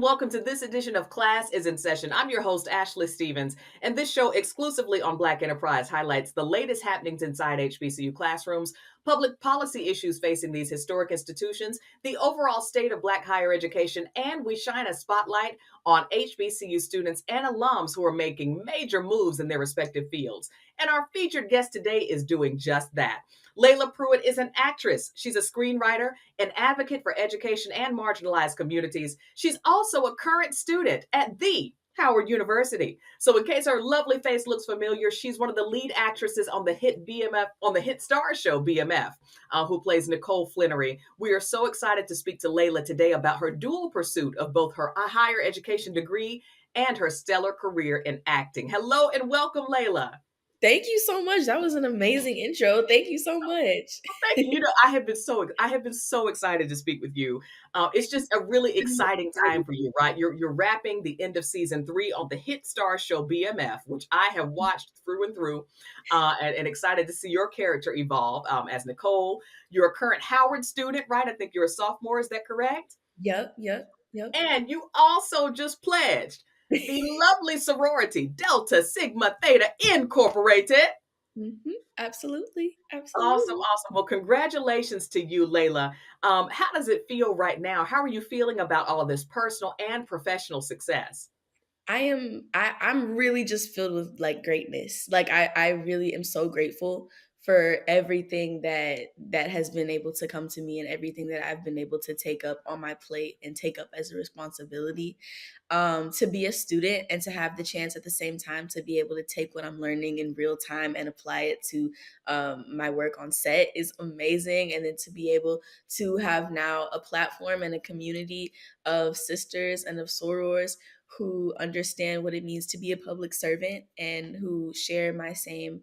and welcome to this edition of Class is in Session. I'm your host, Ashley Stevens, and this show exclusively on Black Enterprise highlights the latest happenings inside HBCU classrooms, public policy issues facing these historic institutions, the overall state of Black higher education, and we shine a spotlight on HBCU students and alums who are making major moves in their respective fields. And our featured guest today is doing just that. Laila Pruitt is an actress. She's a screenwriter, an advocate for education and marginalized communities. She's also a current student at the Howard University. So in case her lovely face looks familiar, she's one of the lead actresses on the hit BMF, on the hit STARZ show BMF, who plays Nicole Flannery. We are so excited to speak to Laila today about her dual pursuit of both her higher education degree and her stellar career in acting. Hello and welcome, Laila. Thank you so much. That was an amazing intro. Thank you so much. Thank you. I have been so excited to speak with you. It's just a really exciting time for you, right? You're wrapping the end of season 3 on the hit star show BMF, which I have watched through and through, and excited to see your character evolve as Nicole. You're a current Howard student, right? I think you're a sophomore. Is that correct? Yep. And you also just pledged the lovely sorority Delta Sigma Theta Incorporated. Absolutely. Awesome. Well, congratulations to you, Laila. How does it feel right now? How are you feeling about all of this personal and professional success? I'm really just filled with like greatness. Like I really am so grateful for everything that has been able to come to me and everything that I've been able to take up on my plate and take up as a responsibility. To be a student and to have the chance at the same time to be able to take what I'm learning in real time and apply it to my work on set is amazing. And then to be able to have now a platform and a community of sisters and of sorors who understand what it means to be a public servant and who share my same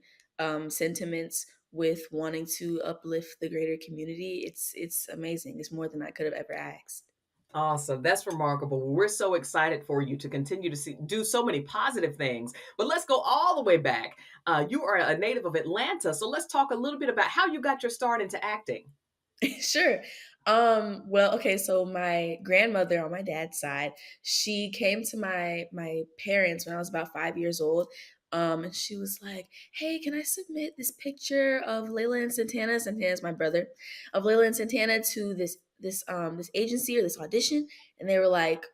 sentiments with wanting to uplift the greater community. It's amazing. It's more than I could have ever asked. Awesome. That's remarkable. We're so excited for you to continue to do so many positive things. But let's go all the way back. You are a native of Atlanta. So let's talk a little bit about how you got your start into acting. Sure. Well, okay, so my grandmother on my dad's side, she came to my parents when I was about 5 years old. And she was like, "Hey, can I submit this picture of Layla and Santana? Santana's my brother, of Layla and Santana to this agency or this audition?" And they were like,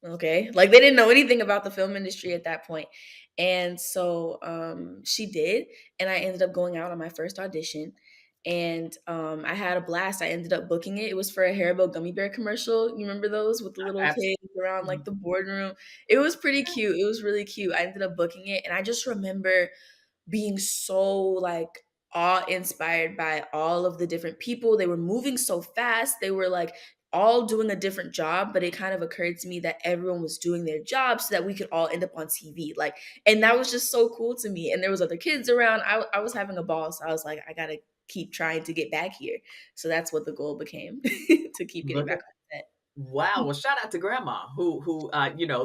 "Okay." Like they didn't know anything about the film industry at that point. And so she did, and I ended up going out on my first audition. And I had a blast. I ended up booking it. It was for a Haribo gummy bear commercial. You remember those with the little Absolutely. kids around like the boardroom? It was pretty cute. It was really cute. I ended up booking it, and I just remember being so like awe-inspired by all of the different people. They were moving so fast. They were like all doing a different job, but it kind of occurred to me that everyone was doing their job so that we could all end up on TV. Like, and that was just so cool to me. And there was other kids around. I was having a ball, so I was like, I gotta keep trying to get back here. So that's what the goal became to keep getting Look back at on set. Wow. Well, shout out to grandma who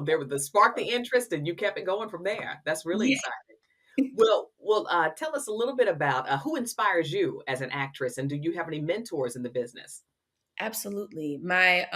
there was the spark the interest and you kept it going from there. That's really Yeah. exciting. Well, tell us a little bit about who inspires you as an actress, and do you have any mentors in the business? Absolutely. My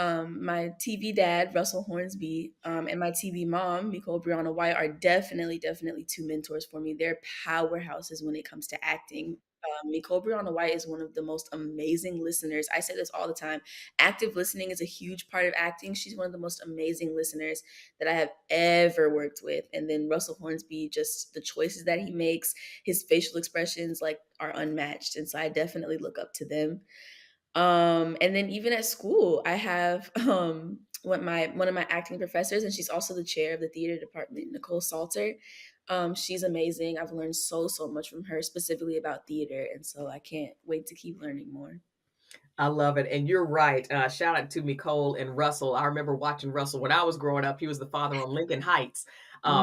TV dad, Russell Hornsby, and my TV mom, Nicole Brianna White, are definitely two mentors for me. They're powerhouses when it comes to acting. Nicole Brianna White is one of the most amazing listeners. I say this all the time. Active listening is a huge part of acting. She's one of the most amazing listeners that I have ever worked with. And then Russell Hornsby, just the choices that he makes, his facial expressions like are unmatched. And so I definitely look up to them. And then even at school, I have one of my acting professors, and she's also the chair of the theater department, Nicole Salter. She's amazing. I've learned so much from her, specifically about theater, and so I can't wait to keep learning more. I love it. And you're right. Shout out to Nicole and Russell. I remember watching Russell when I was growing up. He was the father on Lincoln Heights.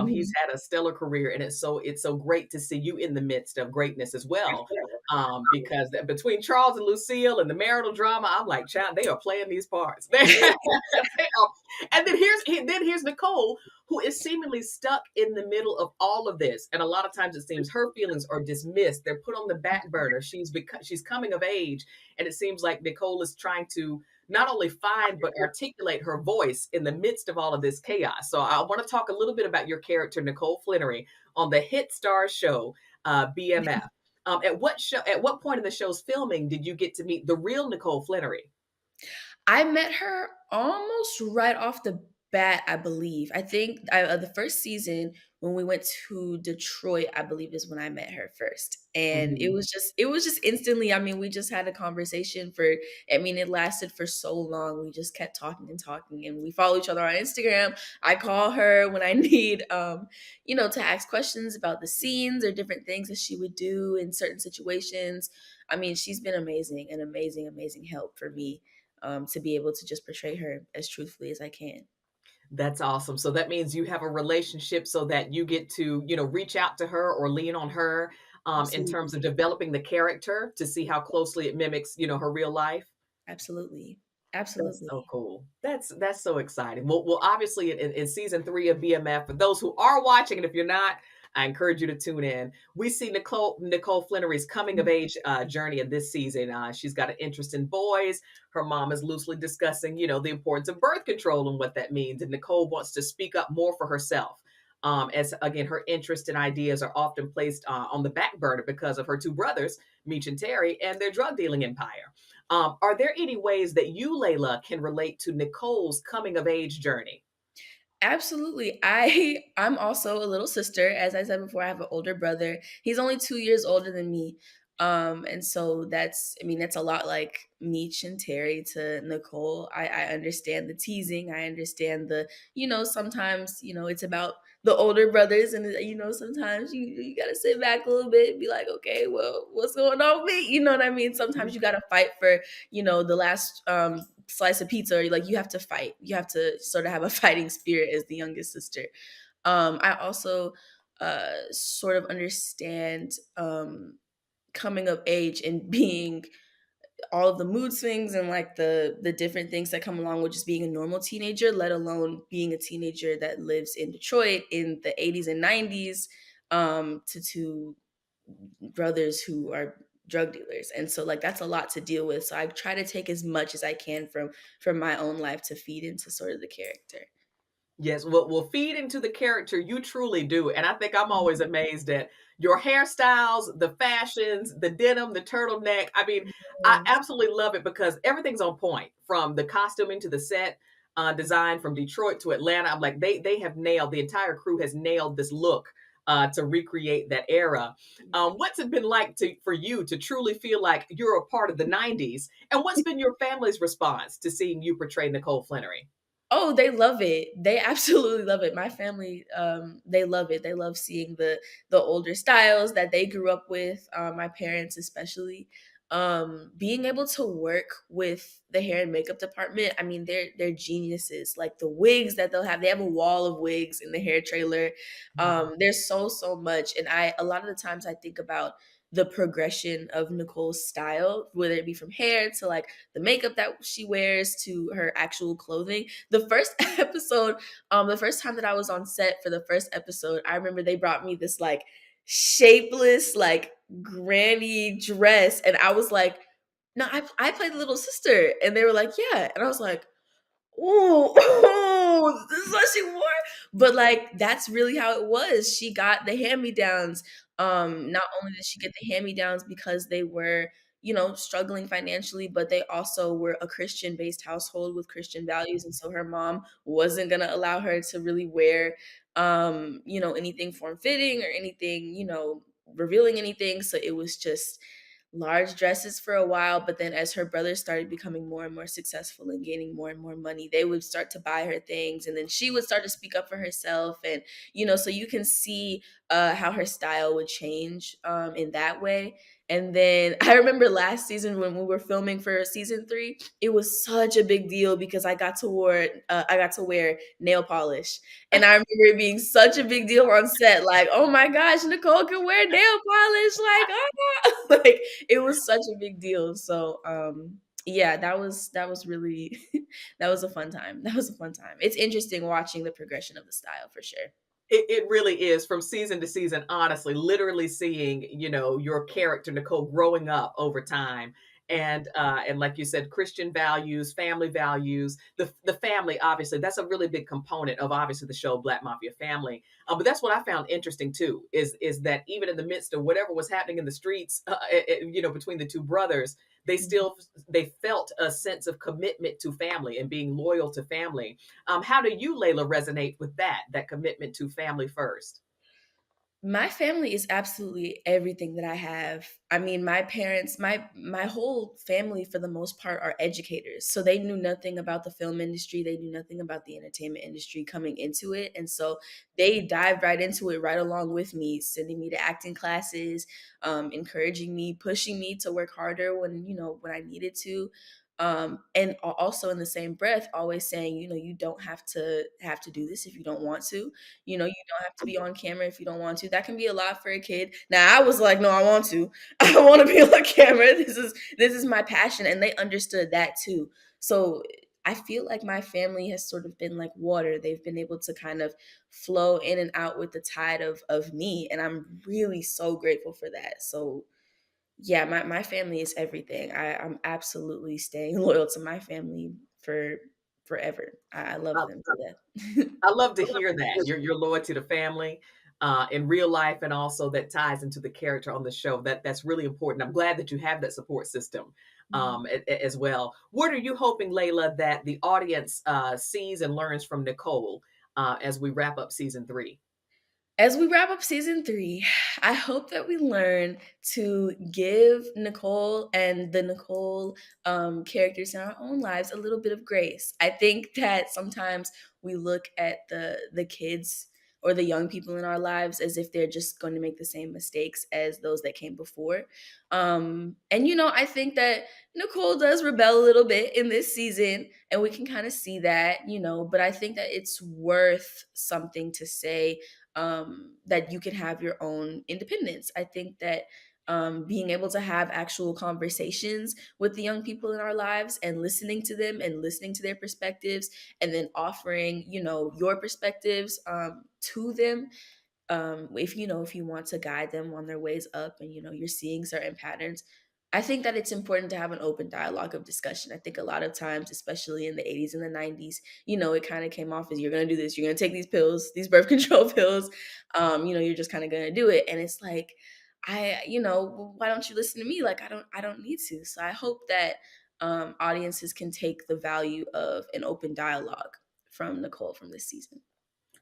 He's Mhm. had a stellar career, and it's so great to see you in the midst of greatness as well. Because between Charles and Lucille and the marital drama, I'm like, child, they are playing these parts. And then here's Nicole, who is seemingly stuck in the middle of all of this. And a lot of times it seems her feelings are dismissed. They're put on the back burner. She's coming of age, and it seems like Nicole is trying to not only find but articulate her voice in the midst of all of this chaos. So I want to talk a little bit about your character, Nicole Flannery, on the hit STARZ show, BMF. At what point in the show's filming did you get to meet the real Nicole Flannery? I met her almost right off the bat, I believe. I think the first season when we went to Detroit, I believe is when I met her first. And Mhm. it was just instantly, I mean, we just had a conversation for, I mean, it lasted for so long. We just kept talking and talking, and we follow each other on Instagram. I call her when I need to ask questions about the scenes or different things that she would do in certain situations. I mean, she's been amazing, an amazing, amazing help for me, to be able to just portray her as truthfully as I can. That's awesome. So that means you have a relationship so that you get to, reach out to her or lean on her in terms of Absolutely. developing the character to see how closely it mimics, her real life. Absolutely. That's so Absolutely. cool. That's so exciting. Well, obviously in season 3 of BMF, for those who are watching, and if you're not, I encourage you to tune in. We see Nicole Flannery's coming of Mhm. age journey in this season. She's got an interest in boys. Her mom is loosely discussing, the importance of birth control and what that means. And Nicole wants to speak up more for herself. As again, her interests and ideas are often placed on the back burner because of her two brothers, Meech and Terry, and their drug dealing empire. Are there any ways that you, Layla, can relate to Nicole's coming of age journey? Absolutely. I'm also a little sister. As I said before, I have an older brother. He's only 2 years older than me. And so that's a lot like Meech and Terry to Nicole. I understand the teasing. I understand sometimes, it's about the older brothers, and sometimes you gotta sit back a little bit and be like, okay, well, what's going on with me? You know what I mean? Sometimes you gotta fight for, the last slice of pizza, or like you have to fight. You have to sort of have a fighting spirit as the youngest sister. I also sort of understand coming of age and being all of the mood swings and like the different things that come along with just being a normal teenager, let alone being a teenager that lives in Detroit in the 80s and 90s, to two brothers who are drug dealers. And so like that's a lot to deal with. So I try to take as much as I can from my own life to feed into sort of the character. Yes, we'll feed into the character. You truly do. And I think I'm always amazed at your hairstyles, the fashions, the denim, the turtleneck. I mean, I Yes. absolutely love it because everything's on point from the costuming to the set design from Detroit to Atlanta. I'm like, they have nailed, the entire crew has nailed this look to recreate that era. What's it been like for you to truly feel like you're a part of the 90s? And what's been your family's response to seeing you portray Nicole Flannery? Oh, they love it. They absolutely love it. My family, they love it. They love seeing the older styles that they grew up with. My parents, especially, being able to work with the hair and makeup department. I mean, they're geniuses. Like the wigs that they'll have, they have a wall of wigs in the hair trailer. There's so much, and I a lot of the times I think about the progression of Nicole's style, whether it be from hair to like the makeup that she wears to her actual clothing. The first episode, the first time that I was on set for the first episode, I remember they brought me this like shapeless, like granny dress, and I was like, "No, I played the little sister," and they were like, "Yeah," and I was like, ooh, ooh, this is what she wore. But like that's really how it was. She got the hand-me-downs. Not only did she get the hand-me-downs because they were, struggling financially, but they also were a Christian-based household with Christian values. And so her mom wasn't gonna allow her to really wear anything form-fitting or anything, revealing anything. So it was just large dresses for a while, but then as her brothers started becoming more and more successful and gaining more and more money, they would start to buy her things, and then she would start to speak up for herself. And so you can see how her style would change in that way. And then I remember last season when we were filming for season 3, it was such a big deal because I got to wear nail polish, and I remember it being such a big deal on set, like, oh my gosh, Nicole can wear nail polish, like, oh, like it was such a big deal. So yeah, that was really that was a fun time. That was a fun time. It's interesting watching the progression of the style for sure. It really is from season to season, honestly, literally seeing, your character, Nicole, growing up over time. And like you said, Christian values, family values, the family, obviously that's a really big component of obviously the show Black Mafia Family. But that's what I found interesting too, is that even in the midst of whatever was happening in the streets, between the two brothers, they Mhm. still they felt a sense of commitment to family and being loyal to family. How do you, Layla, resonate with that commitment to family first? My family is absolutely everything that I have. I mean, my parents, my whole family for the most part are educators. So they knew nothing about the film industry, they knew nothing about the entertainment industry coming into it. And so they dived right into it right along with me, sending me to acting classes, encouraging me, pushing me to work harder when I needed to. And also in the same breath, always saying, you don't have to do this if you don't want to. You don't have to be on camera if you don't want to. That can be a lot for a kid. Now I was like, no, I want to. I want to be on camera. This is my passion, and they understood that too. So I feel like my family has sort of been like water. They've been able to kind of flow in and out with the tide of me, and I'm really so grateful for that. So yeah, my family is everything. I'm absolutely staying loyal to my family for forever. I love them to death. I love to hear that your loyalty to family in real life, and also that ties into the character on the show. That's really important. I'm glad that you have that support system as well. What are you hoping, Layla, that the audience sees and learns from Nicole as we wrap up season 3? As we wrap up season 3, I hope that we learn to give Nicole and the Nicole characters in our own lives a little bit of grace. I think that sometimes we look at the kids or the young people in our lives as if they're just going to make the same mistakes as those that came before. And I think that Nicole does rebel a little bit in this season, and we can kind of see that. But I think that it's worth something to say that you can have your own independence. I think that being able to have actual conversations with the young people in our lives and listening to them and listening to their perspectives and then offering, your perspectives to them, if you want to guide them on their ways up and you're seeing certain patterns. I think that it's important to have an open dialogue of discussion. I think a lot of times, especially in the 80s and the 90s, it kind of came off as you're going to do this, you're going to take these pills, these birth control pills, you're just kind of going to do it. And it's like, why don't you listen to me? Like, I don't need to. So I hope that audiences can take the value of an open dialogue from Nicole from this season.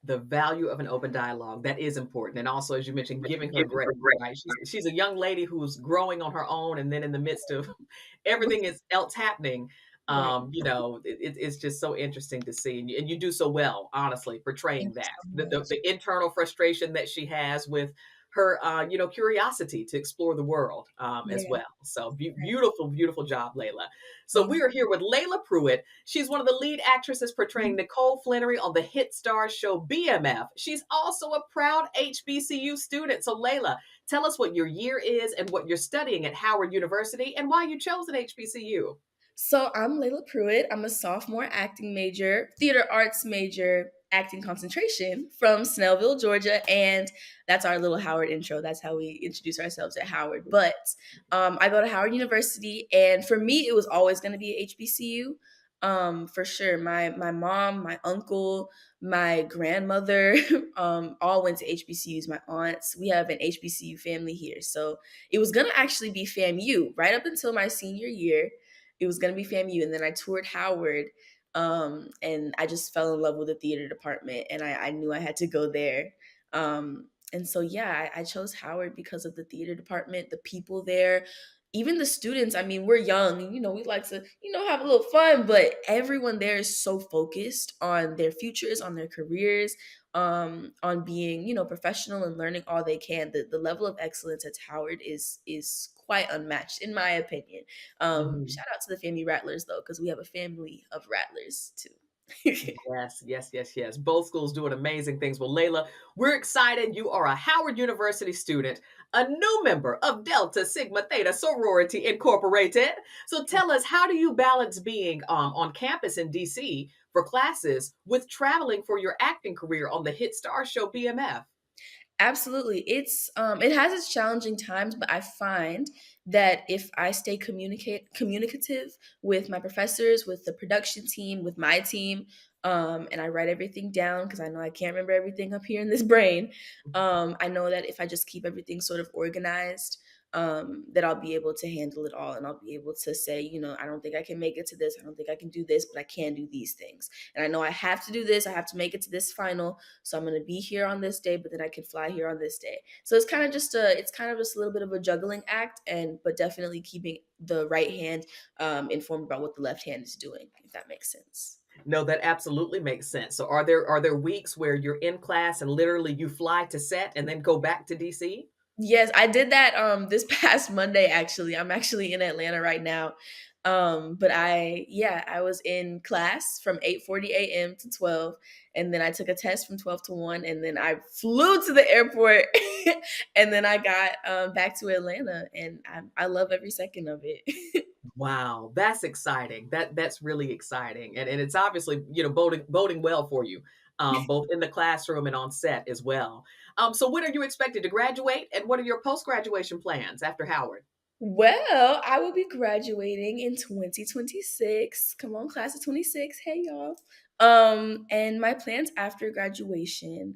The value of an open dialogue, that is important. And also, as you mentioned, giving her grace, right? She's a young lady who's growing on her own, and then in the midst of everything else happening, Right. it's just so interesting to see, and you do so well, honestly, Thank portraying you that so the much. internal frustration that she has with her, curiosity to explore the world as Yeah. well. So beautiful, beautiful job, Layla. So Thank we are here with Laila Pruitt. She's one of the lead actresses portraying you. Nicole Flannery on the hit STARZ show BMF. She's also a proud HBCU student. So, Layla, tell us what your year is and what you're studying at Howard University and why you chose an HBCU. So I'm Laila Pruitt. I'm a sophomore acting major, theater arts major, acting concentration from Snellville, Georgia. And that's our little Howard intro. That's how we introduce ourselves at Howard. But I go to Howard University, and for me, it was always going to be a HBCU. For sure. My mom, my uncle, my grandmother, all went to HBCUs. My aunts, we have an HBCU family here. So it was gonna actually be FAMU right up until my senior year. It was going to be FAMU. And then I toured Howard. And I just fell in love with the theater department, and I knew I had to go there. And so, yeah, I chose Howard because of the theater department, the people there, even the students. I mean, we're young, and, we like to, have a little fun, but everyone there is so focused on their futures, on their careers, on being, professional and learning all they can. The level of excellence at Howard is quite unmatched, in my opinion. Mhm. Shout out to the family Rattlers though, because we have a family of Rattlers too. Yes, yes, yes, yes. Both schools doing amazing things. Well, Layla, we're excited. You are a Howard University student, a new member of Delta Sigma Theta Sorority Incorporated. So tell us, how do you balance being on campus in DC for classes with traveling for your acting career on the hit star show BMF? Absolutely. It has its challenging times, but I find that if I stay communicative with my professors, with the production team, with my team, and I write everything down because I know I can't remember everything up here in this brain. I know that if I just keep everything sort of organized, that I'll be able to handle it all, and I'll be able to say, I don't think I can make it to this. I don't think I can do this, but I can do these things. And I know I have to do this. I have to make it to this final, so I'm going to be here on this day, but then I can fly here on this day. So it's kind of just a little bit of a juggling act, and but definitely keeping the right hand informed about what the left hand is doing, if that makes sense. No, that absolutely makes sense. So are there weeks where you're in class and literally you fly to set and then go back to DC? Yes, I did that this past Monday actually. I'm actually in Atlanta right now. But I was in class from 8:40 a.m. to 12, and then I took a test from 12 to 1, and then I flew to the airport and then I got back to Atlanta, and I love every second of it. Wow, that's exciting. That's really exciting. And it's obviously, boding well for you, both in the classroom and on set as well. So when are you expected to graduate and what are your post-graduation plans after Howard? Well, I will be graduating in 2026. Come on, class of 26. Hey y'all. And my plans after graduation,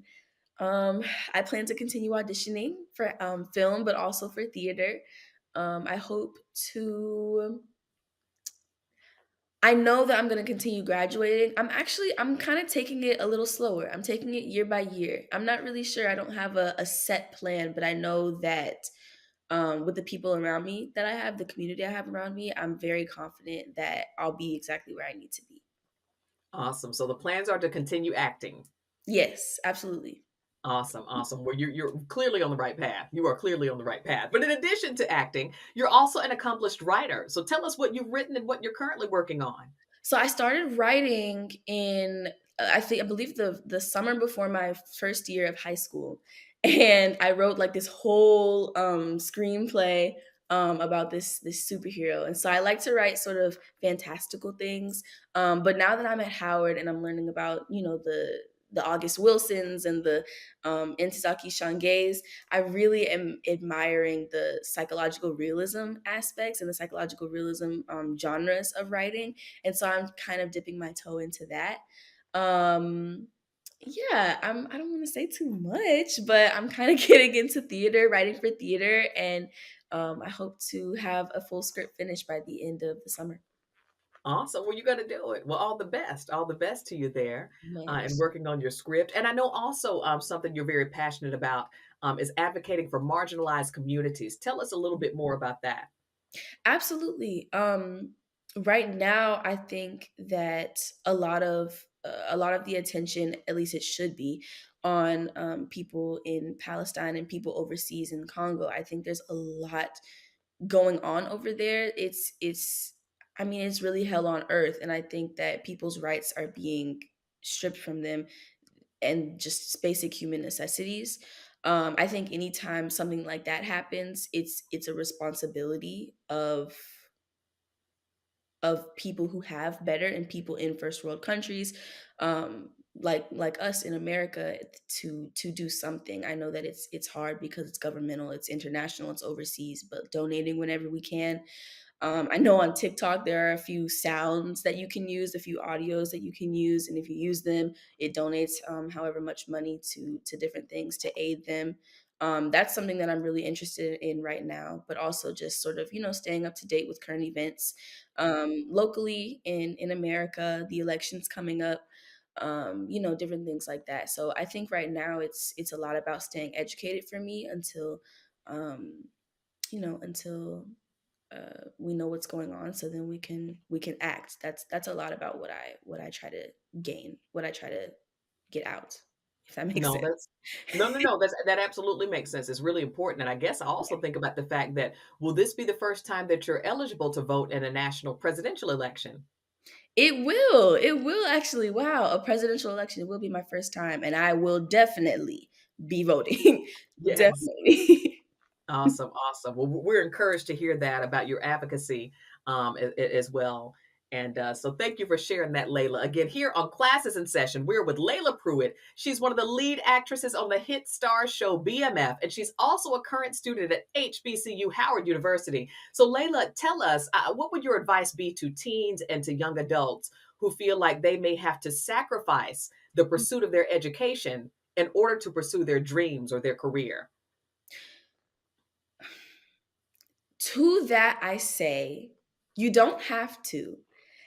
um, I plan to continue auditioning for film, but also for theater. I hope to I know that I'm going to continue graduating. I'm kind of taking it a little slower. I'm taking it year by year. I'm not really sure. I don't have a set plan, but I know that with the people around me that I have, the community I have around me, I'm very confident that I'll be exactly where I need to be. Awesome. So the plans are to continue acting. Yes, absolutely. Awesome, awesome. Well, you're clearly on the right path. You are clearly on the right path. But in addition to acting, you're also an accomplished writer. So tell us what you've written and what you're currently working on. So I started writing in I believe the summer before my first year of high school, and I wrote like this whole screenplay about this superhero. And so I like to write sort of fantastical things. But now that I'm at Howard and I'm learning about the August Wilsons and the Intezaki Shangeis, I really am admiring the psychological realism aspects and the psychological realism genres of writing, and so I'm kind of dipping my toe into that. Um, yeah, I don't want to say too much, but I'm kind of getting into theater, writing for theater, and I hope to have a full script finished by the end of the summer. Awesome. Well, you're going to do it. Well, all the best. All the best to you there Man. and working on your script. And I know also something you're very passionate about is advocating for marginalized communities. Tell us a little bit more about that. Absolutely. Right now, I think that a lot of the attention, at least it should be, on people in Palestine and people overseas in Congo. I think there's a lot going on over there. I mean, it's really hell on earth, and I think that people's rights are being stripped from them, and just basic human necessities. I think anytime something like that happens, it's a responsibility of people who have better and people in first world countries, like us in America, to do something. I know that it's hard because it's governmental, it's international, it's overseas, but donating whenever we can. I know on TikTok there are a few sounds that you can use, a few audios that you can use, and if you use them, it donates however much money to different things to aid them. That's something that I'm really interested in right now, but also just sort of staying up to date with current events locally in America, the elections coming up, different things like that. So I think right now it's a lot about staying educated for me until um, until we know what's going on, so then we can act. That's a lot about what I try to gain, what I try to get out, if that makes No, sense. that's no, no, no. That absolutely makes sense. It's really important. And I guess I also think about the fact that will this be the first time that you're eligible to vote in a national presidential election? It will actually. Wow, a presidential election will be my first time, and I will definitely be voting. Yes. Definitely. Awesome, awesome. Well, we're encouraged to hear that about your advocacy as well. And so thank you for sharing that, Layla. Again, here on Classes in Session, we're with Laila Pruitt. She's one of the lead actresses on the hit STARZ show BMF, and she's also a current student at HBCU Howard University. So Layla, tell us, what would your advice be to teens and to young adults who feel like they may have to sacrifice the pursuit of their education in order to pursue their dreams or their career? To that, I say, you don't have to.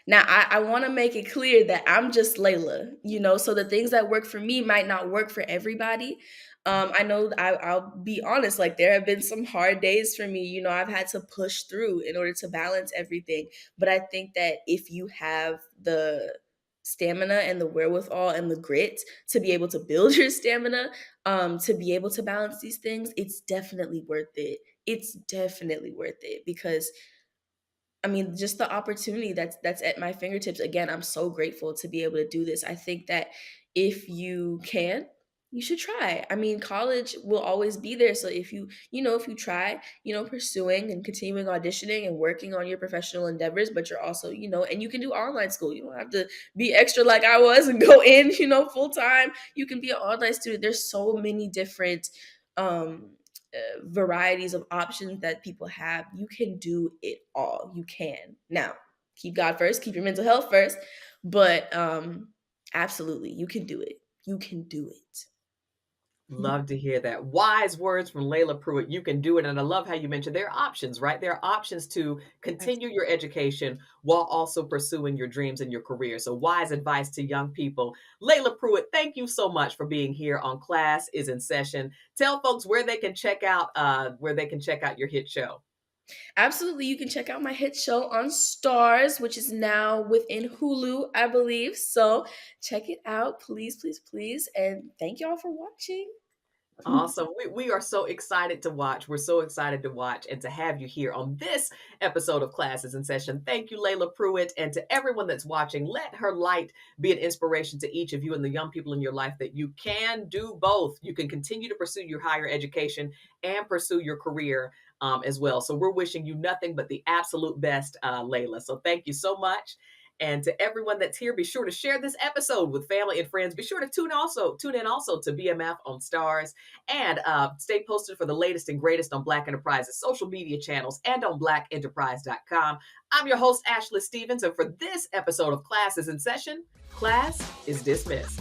Now, I want to make it clear that I'm just Layla, so the things that work for me might not work for everybody. I know I'll be honest, like there have been some hard days for me. I've had to push through in order to balance everything. But I think that if you have the stamina and the wherewithal and the grit to be able to build your stamina, to be able to balance these things, it's definitely worth it. It's definitely worth it because I mean, just the opportunity that's at my fingertips. Again, I'm so grateful to be able to do this. I think that if you can, you should try. I mean, college will always be there. So if you try, pursuing and continuing auditioning and working on your professional endeavors, but you're also, and you can do online school. You don't have to be extra like I was and go in, full time. You can be an online student. There's so many different um varieties of options that people have. You can do it all. You can. Now, keep God first, keep your mental health first, but absolutely, you can do it. You can do it. Love to hear that. Wise words from Laila Pruitt. You can do it. And I love how you mentioned there are options, right? There are options to continue your education while also pursuing your dreams and your career. So wise advice to young people. Laila Pruitt, thank you so much for being here on Class is in Session. Tell folks where they can check out your hit show. Absolutely. You can check out my hit show on STARZ, which is now within Hulu, I believe. So check it out, please, please, please. And thank y'all for watching. Awesome. We are so excited to watch. We're so excited to watch and to have you here on this episode of Classes in Session. Thank you, Laila Pruitt. And to everyone that's watching, let her light be an inspiration to each of you and the young people in your life that you can do both. You can continue to pursue your higher education and pursue your career as well. So we're wishing you nothing but the absolute best, Laila. So thank you so much. And to everyone that's here, be sure to share this episode with family and friends. Be sure to tune in also to BMF on STARZ and stay posted for the latest and greatest on Black Enterprise's social media channels and on blackenterprise.com. I'm your host, Ashley Stevens, and for this episode of Class is in Session, class is dismissed.